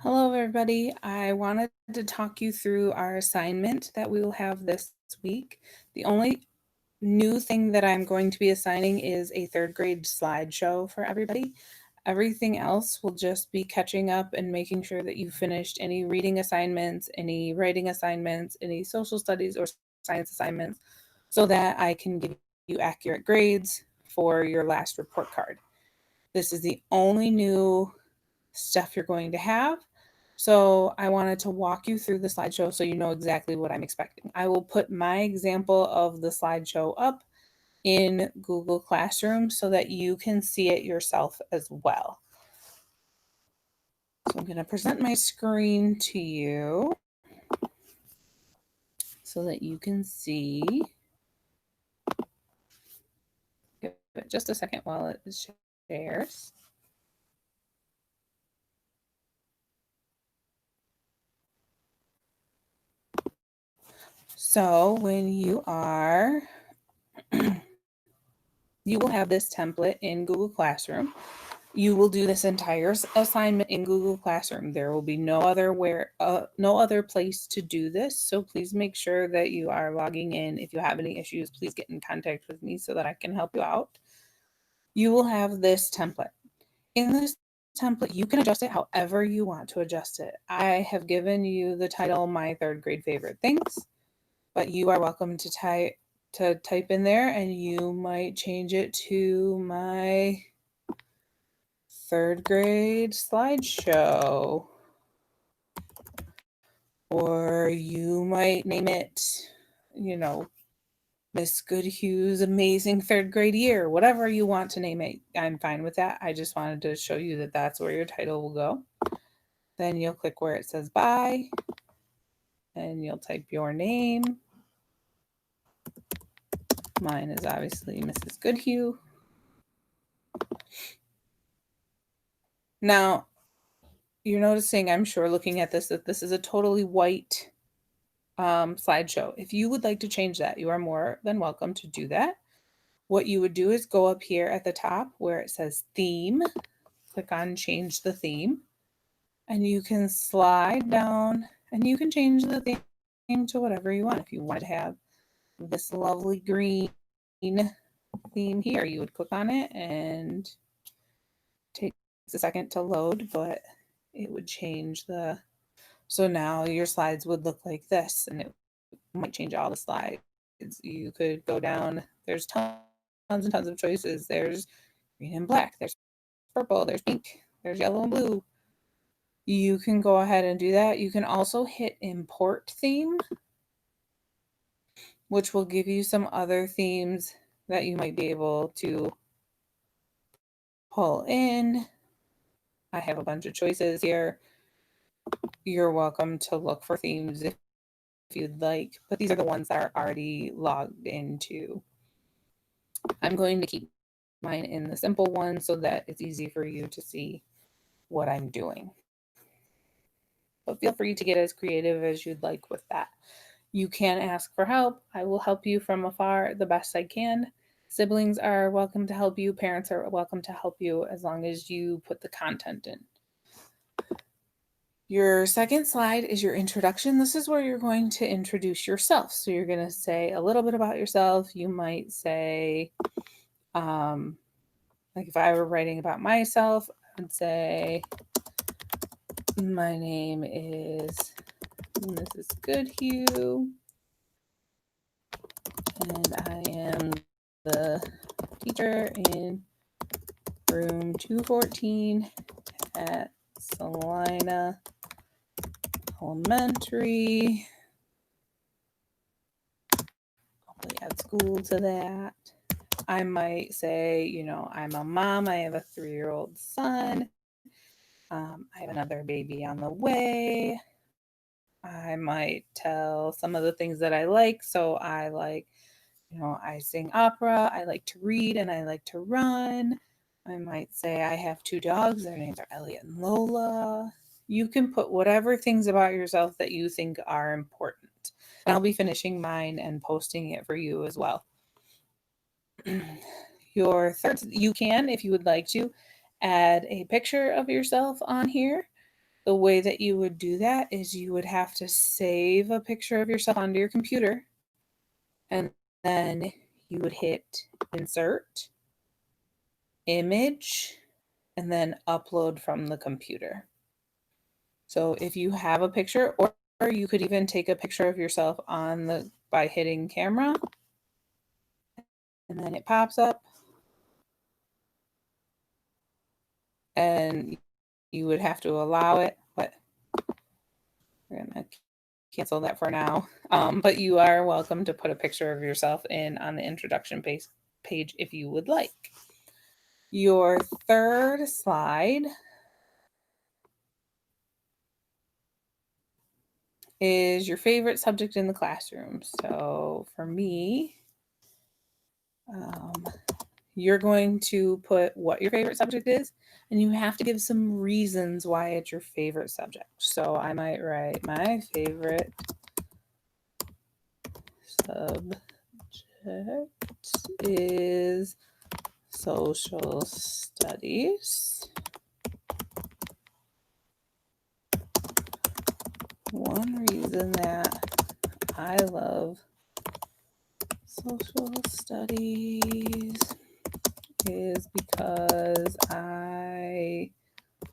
Hello, everybody. I wanted to talk you through our assignment that we will have this week. The only new thing that I'm going to be assigning is a third grade slideshow for everybody. Everything else will just be catching up and making sure that you finished any reading assignments, any writing assignments, any social studies or science assignments, so that I can give you accurate grades for your last report card. This is the only new stuff you're going to have. So I wanted to walk you through the slideshow so you know exactly what I'm expecting. I will put my example of the slideshow up in Google Classroom so that you can see it yourself as well. So I'm going to present my screen to you so that you can see. Give it just a second while it shares. So when you are, you will have this template in Google Classroom. You will do this entire assignment in Google Classroom. There will be no other place to do this. So please make sure that you are logging in. If you have any issues, please get in contact with me so that I can help you out. You will have this template. In this template, you can adjust it however you want to adjust it. I have given you the title, My Third Grade Favorite Things, but you are welcome to type in there, and you might change it to my third grade slideshow, or you might name it, Miss Goodhue's amazing third grade year, whatever you want to name it. I'm fine with that. I just wanted to show you that that's where your title will go. Then you'll click where it says bye, and you'll type your name. Mine is obviously Mrs. Goodhue. Now, you're noticing, I'm sure, looking at this, that this is a totally white slideshow. If you would like to change that, you are more than welcome to do that. What you would do is go up here at the top where it says theme, click on change the theme, and you can slide down and you can change the theme to whatever you want. If you want to have this lovely green theme here, you would click on it, and it takes a second to load, but it would change so now your slides would look like this, and it might change all the slides. You could go down, there's tons and tons of choices. There's green and black, there's purple, there's pink, there's yellow and blue. You can go ahead and do that. You can also hit import theme, which will give you some other themes that you might be able to pull in. I have a bunch of choices here. You're welcome to look for themes if you'd like, but these are the ones that are already logged into. I'm going to keep mine in the simple one so that it's easy for you to see what I'm doing. But feel free to get as creative as you'd like with that. You can ask for help. I will help you from afar the best I can. Siblings are welcome to help you. Parents are welcome to help you as long as you put the content in. Your second slide is your introduction. This is where you're going to introduce yourself. So you're going to say a little bit about yourself. You might say, like if I were writing about myself, I would say, my name is Mrs. Goodhue, and I am the teacher in room 214 at Salina Elementary. Probably add school to that. I might say, I'm a mom. I have a 3-year-old son. I have another baby on the way. I might tell some of the things that I like. So I like, I sing opera, I like to read, and I like to run. I might say I have 2 dogs. Their names are Elliot and Lola. You can put whatever things about yourself that you think are important. And I'll be finishing mine and posting it for you as well. Your third, you can, if you would like to, add a picture of yourself on here. The way that you would do that is you would have to save a picture of yourself onto your computer, and then you would hit insert, image, and then upload from the computer. So if you have a picture, or you could even take a picture of yourself by hitting camera, and then it pops up, and you would have to allow it, but we're gonna cancel that for now. But you are welcome to put a picture of yourself in on the introduction page if you would like. Your third slide is your favorite subject in the classroom. So for me, you're going to put what your favorite subject is, and you have to give some reasons why it's your favorite subject. So I might write my favorite subject is social studies. One reason that I love social studies is because I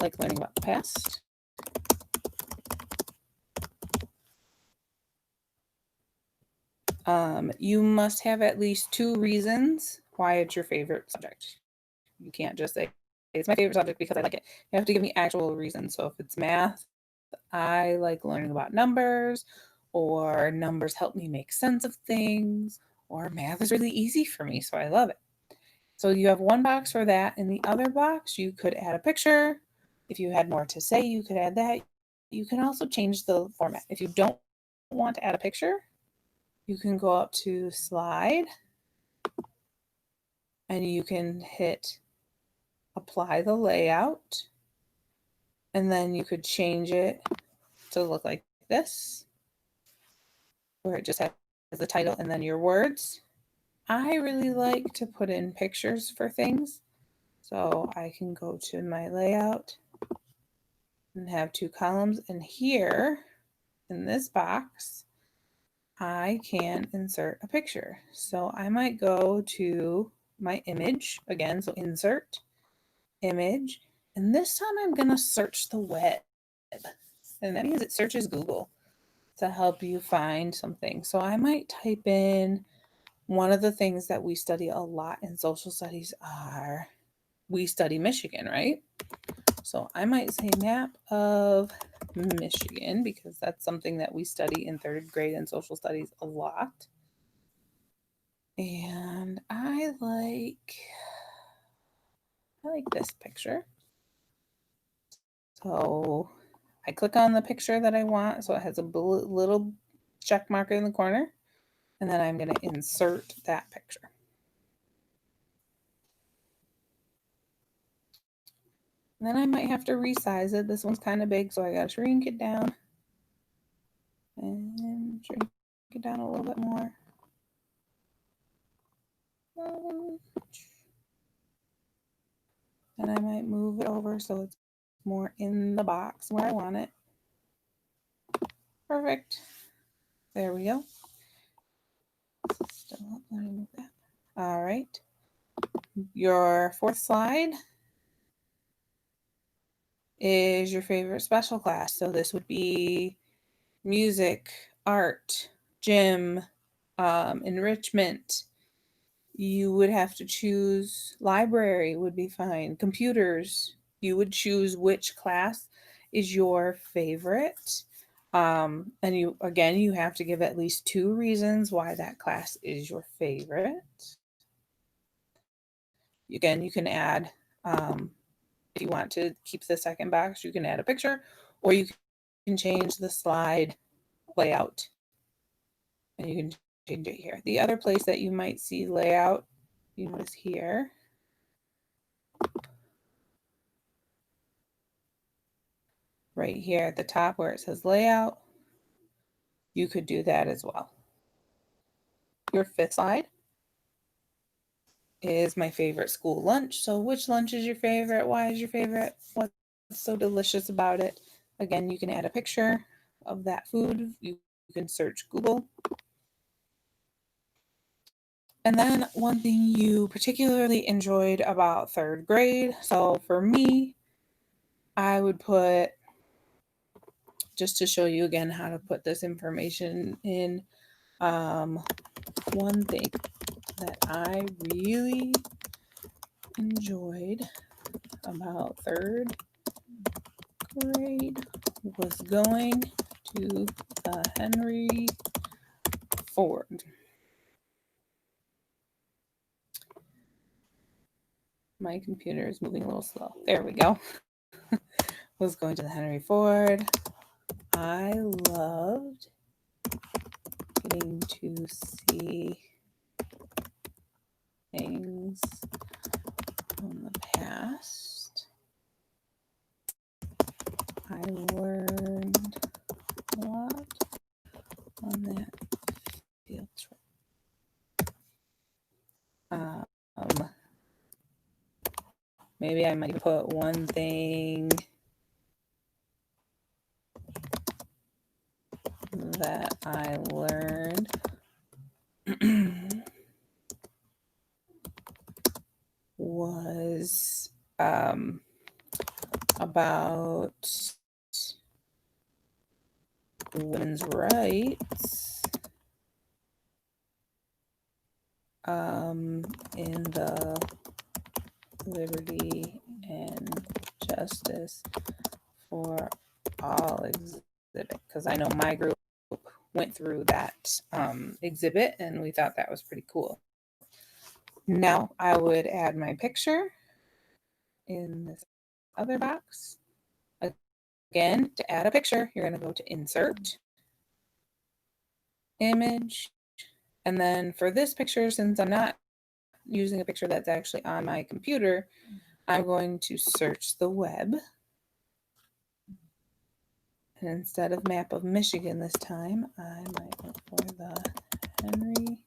like learning about the past. You must have at least 2 reasons why it's your favorite subject. You can't just say, it's my favorite subject because I like it. You have to give me actual reasons. So if it's math, I like learning about numbers, or numbers help me make sense of things, or math is really easy for me, so I love it. So you have one box for that. In the other box, you could add a picture. If you had more to say, you could add that. You can also change the format. If you don't want to add a picture, you can go up to slide, and you can hit apply the layout, and then you could change it to look like this, where it just has the title and then your words. I really like to put in pictures for things, so I can go to my layout and have 2 columns, and here in this box I can insert a picture. So I might go to my image again, so insert, image, and this time I'm going to search the web, and that means it searches Google to help you find something. So I might type in, one of the things that we study a lot in social studies are, we study Michigan, right? So I might say map of Michigan, because that's something that we study in 3rd grade in social studies a lot. And I like this picture. So I click on the picture that I want, so it has a little check mark in the corner, and then I'm going to insert that picture. And then I might have to resize it. This one's kind of big, so I got to shrink it down and shrink it down a little bit more. And I might move it over so it's more in the box where I want it. Perfect. There we go. Still up. Let me move that. All right. Your 4th slide is your favorite special class. So this would be music, art, gym, enrichment. You would have to choose, library would be fine, computers. You would choose which class is your favorite. And you have to give at least 2 reasons why that class is your favorite. Again, you can add, if you want to keep the second box, you can add a picture, or you can change the slide layout, and you can change it here. The other place that you might see layout, you notice here, right here at the top where it says layout, you could do that as well. Your 5th slide is my favorite school lunch. So which lunch is your favorite? Why is your favorite? What's so delicious about it? Again, you can add a picture of that food. You can search Google. And then one thing you particularly enjoyed about third grade. So for me, I would put, just to show you again how to put this information in, one thing that I really enjoyed about third grade was going to the Henry Ford. My computer is moving a little slow. There we go. Was going to the Henry Ford. I loved getting to see things from the past. I learned a lot on that field trip. Maybe I might put one thing that I learned was about women's rights in the liberty and justice for all exhibit, because I know my group went through that exhibit and we thought that was pretty cool. Now I would add my picture in this other box. Again, to add a picture, you're going to go to Insert, Image, and then for this picture, since I'm not using a picture that's actually on my computer, I'm going to search the web. And instead of map of Michigan this time, I might look for the Henry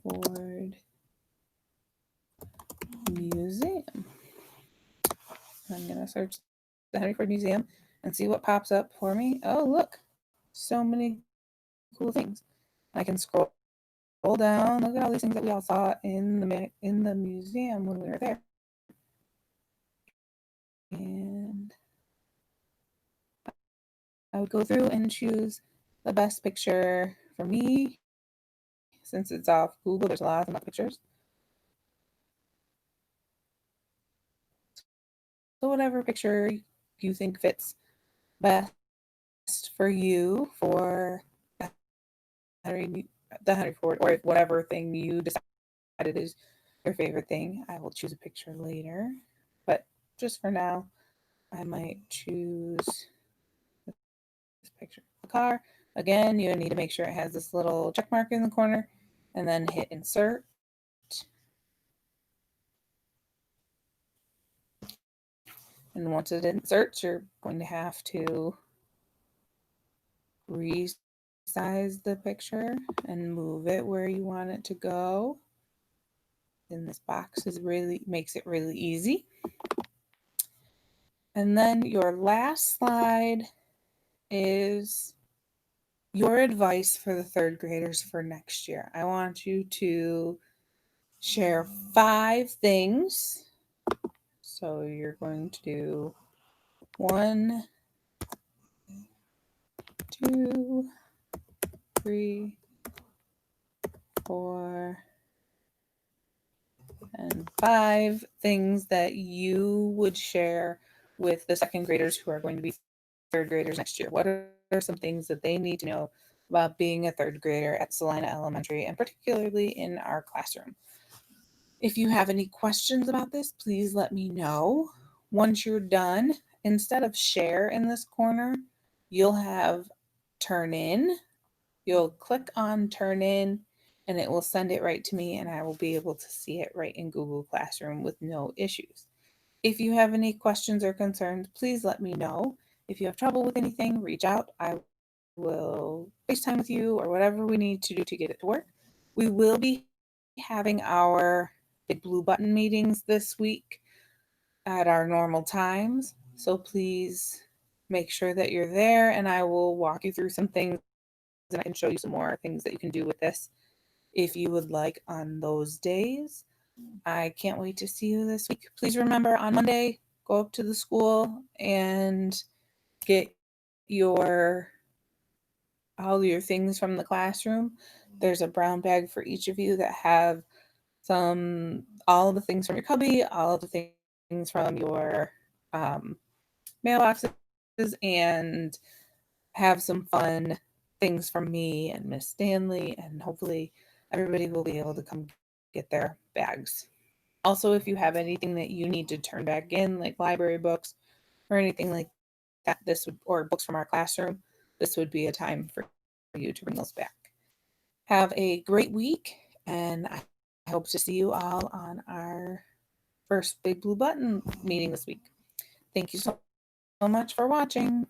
Ford Museum. I'm going to search the Henry Ford Museum and see what pops up for me. Oh, look, so many cool things. I can scroll down. Look at all these things that we all saw in the museum when we were there. And I would go through and choose the best picture for me. Since it's off Google, there's a lot of pictures. So whatever picture you think fits best for you for the Henry Ford, or whatever thing you decided is your favorite thing. I will choose a picture later, but just for now, I might choose this picture. The car, again, you need to make sure it has this little check mark in the corner, and then hit Insert. And once it inserts, you're going to have to resize the picture and move it where you want it to go. And this box makes it really easy. And then your last slide is your advice for the third graders for next year. I want you to share 5 things. So you're going to do 1, 2, 3, 4, and 5 things that you would share with the second graders who are going to be third graders next year. What are some things that they need to know about being a third grader at Salina Elementary, and particularly in our classroom? If you have any questions about this, please let me know. Once you're done, instead of share in this corner, you'll have turn in. You'll click on turn in and it will send it right to me, and I will be able to see it right in Google Classroom with no issues. If you have any questions or concerns, please let me know. If you have trouble with anything, reach out. I will FaceTime with you or whatever we need to do to get it to work. We will be having our big blue button meetings this week at our normal times. So please make sure that you're there, and I will walk you through some things and I can show you some more things that you can do with this if you would like on those days. I can't wait to see you this week. Please remember on Monday, go up to the school and get all your things from the classroom. There's a brown bag for each of you that have all the things from your cubby, all of the things from your mailboxes, and have some fun things from me and Miss Stanley, and hopefully everybody will be able to come get their bags. Also, if you have anything that you need to turn back in, like library books or anything like that, or books from our classroom, this would be a time for you to bring those back. Have a great week, and I hope to see you all on our first Big Blue Button meeting this week. Thank you so much for watching.